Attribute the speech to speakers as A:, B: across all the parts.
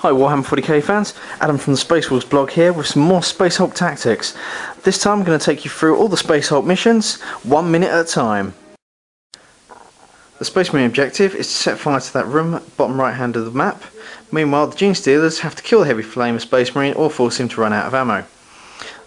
A: Hi Warhammer 40k fans, Adam from the Space Wolves blog here with some more Space Hulk tactics. This time I'm going to take you through all the Space Hulk missions, 1 minute at a time. The Space Marine objective is to set fire to that room, bottom right hand of the map. Meanwhile, the Genestealers have to kill the heavy flame of Space Marine or force him to run out of ammo.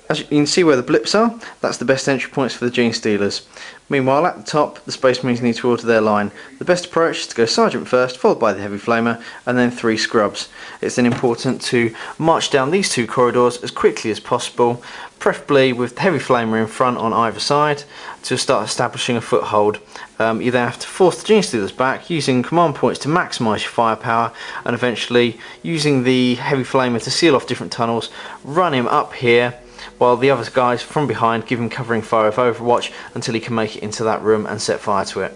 A: As you can see where the blips are, that's the best entry points for the Genestealers. Meanwhile, at the top, the Space Marines need to order their line. The best approach is to go Sergeant first, followed by the Heavy Flamer, and then 3 Scrubs. It's then important to march down these 2 corridors as quickly as possible, preferably with the Heavy Flamer in front on either side, to start establishing a foothold. You then have to force the Genestealers back, using command points to maximise your firepower, and eventually using the Heavy Flamer to seal off different tunnels, run him up here, while the other guys from behind give him covering fire with Overwatch until he can make it into that room and set fire to it.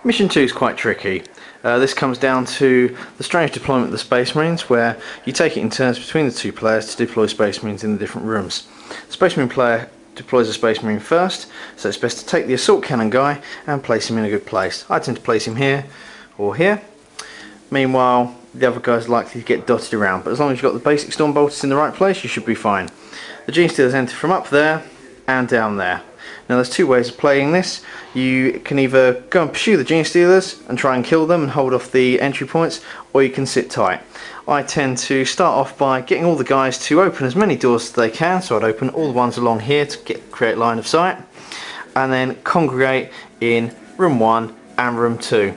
A: Mission 2 is quite tricky. This comes down to the strange deployment of the Space Marines, where you take it in turns between the 2 players to deploy Space Marines in the different rooms. The Space Marine player deploys a Space Marine first, so it's best to take the assault cannon guy and place him in a good place. I tend to place him here or here. Meanwhile, the other guys are likely to get dotted around, but as long as you've got the basic storm bolters in the right place, you should be fine. The Genestealers enter from up there and down there. Now there's 2 ways of playing this. You can either go and pursue the Genestealers and try and kill them and hold off the entry points, or you can sit tight. I tend to start off by getting all the guys to open as many doors as they can, so I'd open all the ones along here to create line of sight, and then congregate in room 1 and room 2.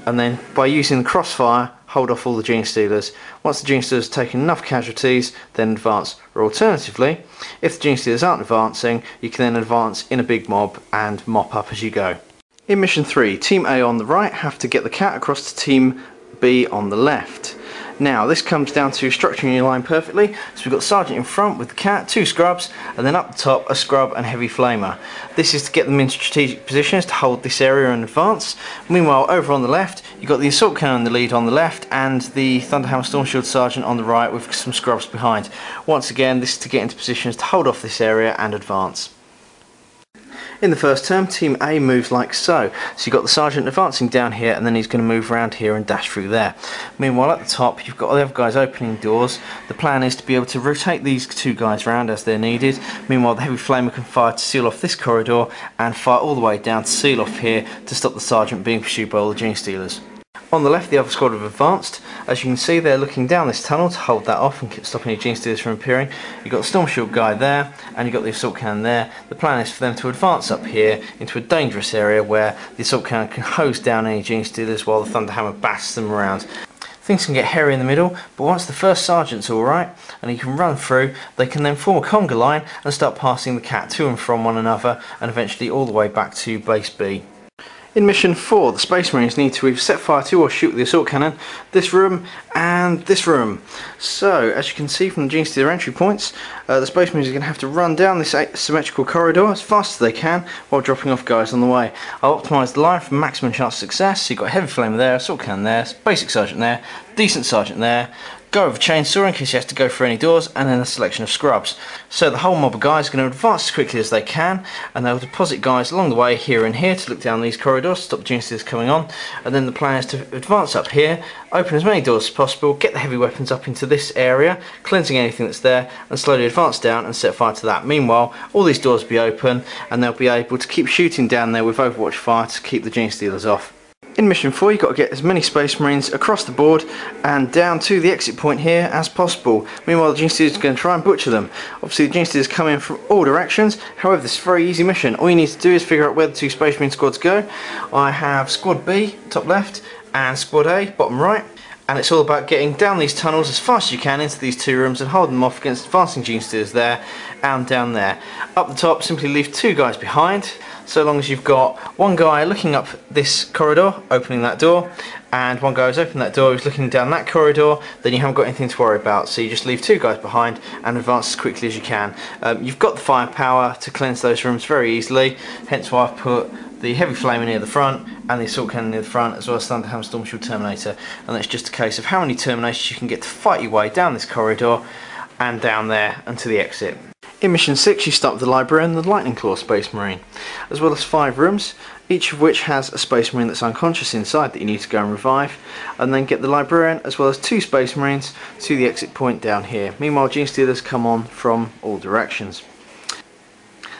A: And then by using the crossfire, hold off all the Genestealers. Once the Genestealers have taken enough casualties, then advance. Or alternatively, if the Genestealers aren't advancing, you can then advance in a big mob and mop up as you go. In mission 3, Team A on the right have to get the cat across to Team B on the left. Now this comes down to structuring your line perfectly. So we've got the Sergeant in front with the cat, 2 Scrubs, and then up the top a Scrub and Heavy Flamer. This is to get them in strategic positions to hold this area and advance. Meanwhile, over on the left, you've got the Assault Cannon in the lead on the left and the Thunderhammer Storm Shield Sergeant on the right with some Scrubs behind. Once again, this is to get into positions to hold off this area and advance. In the first turn, Team A moves like so. So you've got the Sergeant advancing down here, and then he's going to move around here and dash through there. Meanwhile, at the top, you've got the other guys opening doors. The plan is to be able to rotate these 2 guys around as they're needed. Meanwhile, the Heavy Flamer can fire to seal off this corridor and fire all the way down to seal off here to stop the Sergeant being pursued by all the Genestealers. On the left, the other squad have advanced. As you can see, they're looking down this tunnel to hold that off and keep stopping the Genestealers from appearing. You've got the Storm Shield guy there, and you've got the Assault Cannon there. The plan is for them to advance up here into a dangerous area where the Assault Cannon can hose down any Genestealers while the Thunderhammer bashes them around. Things can get hairy in the middle, but once the first Sergeant's alright and he can run through, they can then form a conga line and start passing the cat to and from one another, and eventually all the way back to base B. In mission 4, the Space Marines need to either set fire to or shoot with the Assault Cannon this room and this room. So, as you can see from the Genestealer entry points, the Space Marines are going to have to run down this symmetrical corridor as fast as they can while dropping off guys on the way. I'll optimise the line for maximum chance of success. So you've got Heavy Flamer there, Assault Cannon there, Basic Sergeant there, Decent Sergeant there, go over Chainsaw in case he has to go through any doors, and then a selection of Scrubs. So the whole mob of guys are going to advance as quickly as they can, and they'll deposit guys along the way here and here to look down these corridors to stop Genestealers coming on. And then the plan is to advance up here, open as many doors as possible, get the heavy weapons up into this area, cleansing anything that's there, and slowly advance down and set fire to that. Meanwhile, all these doors will be open, and they'll be able to keep shooting down there with Overwatch fire to keep the Genestealers off. In mission 4, you've got to get as many Space Marines across the board and down to the exit point here as possible. Meanwhile, the Genestealers are going to try and butcher them. Obviously, the Genestealers come in from all directions. However, this is a very easy mission. All you need to do is figure out where the 2 Space Marine squads go. I have Squad B, top left, and Squad A, bottom right. And it's all about getting down these tunnels as fast as you can into these 2 rooms and holding them off against advancing Genestealers there and down there. Up the top, simply leave 2 guys behind, so long as you've got 1 guy looking up this corridor, opening that door, and 1 guy who's opened that door who's looking down that corridor, then you haven't got anything to worry about. So you just leave 2 guys behind and advance as quickly as you can. You've got the firepower to cleanse those rooms very easily, hence why I've put the Heavy Flamer near the front and the Assault Cannon near the front, as well as Thunderhammer Storm Shield Terminator. And that's just a case of how many Terminators you can get to fight your way down this corridor and down there and to the exit. In mission 6, you start with the Librarian and the Lightning Claw Space Marine. As well as 5 rooms, each of which has a Space Marine that's unconscious inside that you need to go and revive, and then get the Librarian as well as 2 Space Marines to the exit point down here. Meanwhile, Genestealers come on from all directions.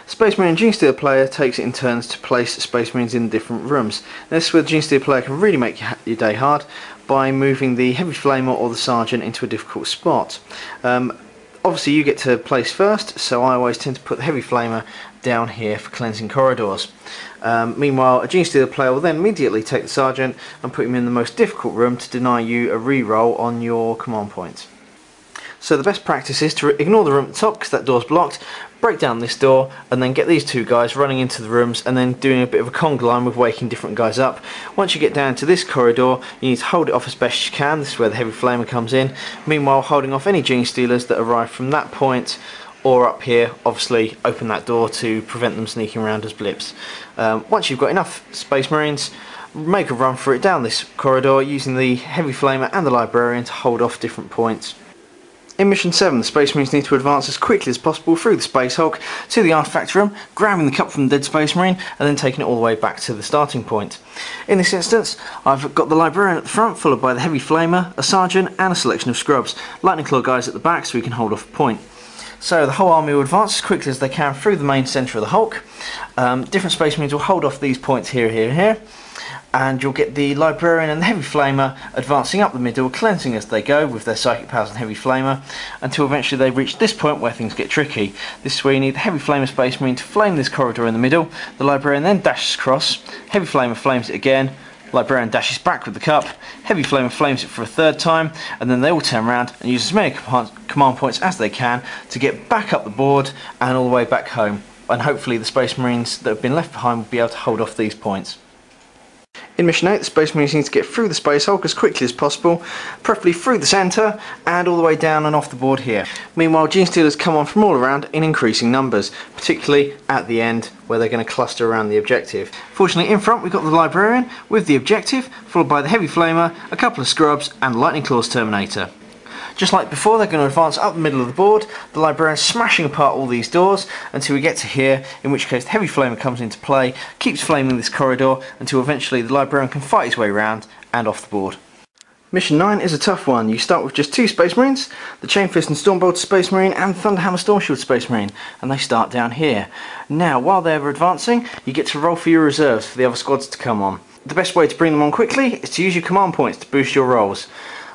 A: Space Marine and Genestealer player takes it in turns to place Space Marines in different rooms. This is where the Genestealer player can really make your day hard by moving the Heavy Flamer or the Sergeant into a difficult spot. Obviously you get to place first, so I always tend to put the Heavy Flamer down here for cleansing corridors. Meanwhile, a Genestealer player will then immediately take the Sergeant and put him in the most difficult room to deny you a reroll on your command point. So the best practice is to ignore the room at the top because that door's blocked, break down this door and then get these 2 guys running into the rooms and then doing a bit of a conga line with waking different guys up. Once you get down to this corridor, you need to hold it off as best you can. This is where the Heavy Flamer comes in. Meanwhile, holding off any Genestealers that arrive from that point or up here, obviously open that door to prevent them sneaking around as blips. Once you've got enough Space Marines, make a run for it down this corridor using the Heavy Flamer and the Librarian to hold off different points. In Mission 7, the Space Marines need to advance as quickly as possible through the Space Hulk to the artifact room, grabbing the cup from the dead Space Marine and then taking it all the way back to the starting point. In this instance, I've got the Librarian at the front, followed by the Heavy Flamer, a Sergeant and a selection of Scrubs. Lightning Claw guys at the back so we can hold off a point. So the whole army will advance as quickly as they can through the main centre of the Hulk. Different Space Marines will hold off these points here, here, here. And you'll get the Librarian and the Heavy Flamer advancing up the middle, cleansing as they go with their Psychic Powers and Heavy Flamer, until eventually they reach this point where things get tricky. This is where you need the Heavy Flamer Space Marine to flame this corridor in the middle. The Librarian then dashes across, Heavy Flamer flames it again, Librarian dashes back with the cup, Heavy Flamer flames it for a 3rd time, and then they all turn around and use as many command points as they can to get back up the board and all the way back home. And hopefully the Space Marines that have been left behind will be able to hold off these points. In Mission 8, the Space Marines need to get through the Space Hulk as quickly as possible, preferably through the centre and all the way down and off the board here. Meanwhile, Genestealers come on from all around in increasing numbers, particularly at the end where they're going to cluster around the objective. Fortunately, in front we've got the Librarian with the objective, followed by the Heavy Flamer, a couple of Scrubs and Lightning Claw's Terminator. Just like before, they're going to advance up the middle of the board, the Librarian smashing apart all these doors until we get to here, in which case the Heavy Flamer comes into play, keeps flaming this corridor until eventually the Librarian can fight his way around and off the board. Mission 9 is a tough one. You start with just 2 Space Marines, the Chainfist and Stormbolter Space Marine and Thunderhammer Stormshield Space Marine, and they start down here. Now, while they're advancing, you get to roll for your reserves for the other squads to come on. The best way to bring them on quickly is to use your command points to boost your rolls.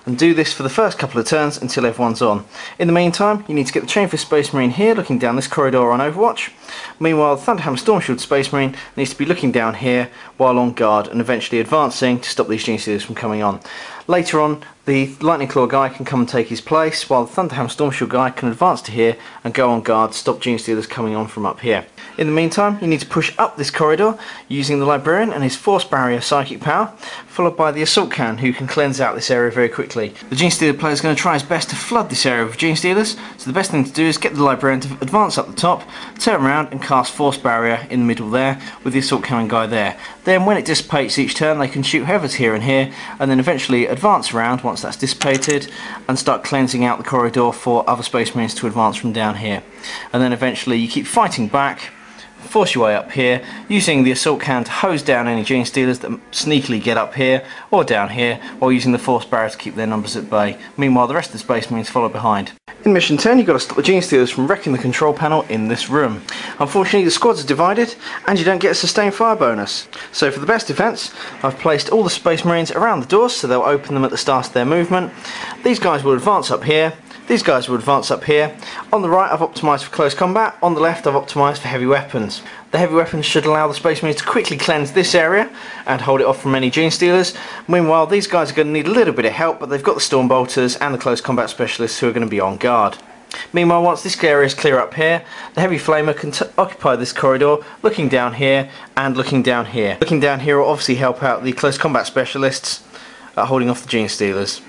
A: And do this for the first couple of turns until everyone's on. In the meantime, you need to get the Chainfist Space Marine here looking down this corridor on Overwatch. Meanwhile, the Thunderhammer Stormshield Space Marine needs to be looking down here while on guard and eventually advancing to stop these Genestealers from coming on. Later on, the Lightning Claw guy can come and take his place, while the Thunderhammer Stormshield guy can advance to here and go on guard to stop Genestealers coming on from up here. In the meantime, you need to push up this corridor using the Librarian and his Force Barrier Psychic Power, followed by the Assault Cannon who can cleanse out this area very quickly. The Genestealer player is going to try his best to flood this area with Genestealers, so the best thing to do is get the Librarian to advance up the top, turn around and cast Force Barrier in the middle there with the Assault Cannon guy there. Then when it dissipates each turn, they can shoot whoever's here and here, and then eventually advance around once that's dissipated and start cleansing out the corridor for other Space Marines to advance from down here. And then eventually you keep fighting back, force your way up here, using the Assault Cannon to hose down any Genestealers that sneakily get up here or down here, while using the Force Barrier to keep their numbers at bay. Meanwhile, the rest of the Space Marines follow behind. In Mission 10, you've got to stop the Genestealers from wrecking the control panel in this room. Unfortunately, the squads are divided and you don't get a sustained fire bonus. So for the best defense, I've placed all the Space Marines around the doors so they'll open them at the start of their movement. These guys will advance up here. These guys will advance up here. On the right I've optimised for close combat, on the left I've optimised for heavy weapons. The heavy weapons should allow the Space Marines to quickly cleanse this area and hold it off from any Genestealers. Meanwhile, these guys are going to need a little bit of help, but they've got the Stormbolters and the close combat specialists who are going to be on guard. Meanwhile, once this area is clear up here, the Heavy Flamer can occupy this corridor, looking down here and looking down here. Looking down here will obviously help out the close combat specialists holding off the Genestealers.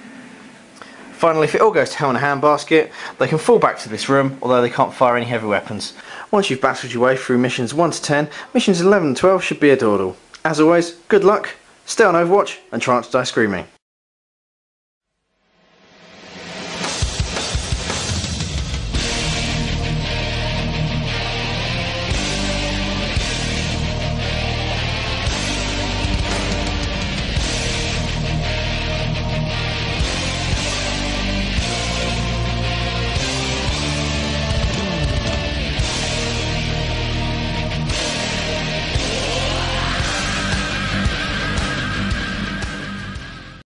A: Finally, if it all goes to hell in a handbasket, they can fall back to this room, although they can't fire any heavy weapons. Once you've battled your way through missions 1 to 10, missions 11 and 12 should be a dawdle. As always, good luck, stay on Overwatch, and try not to die screaming.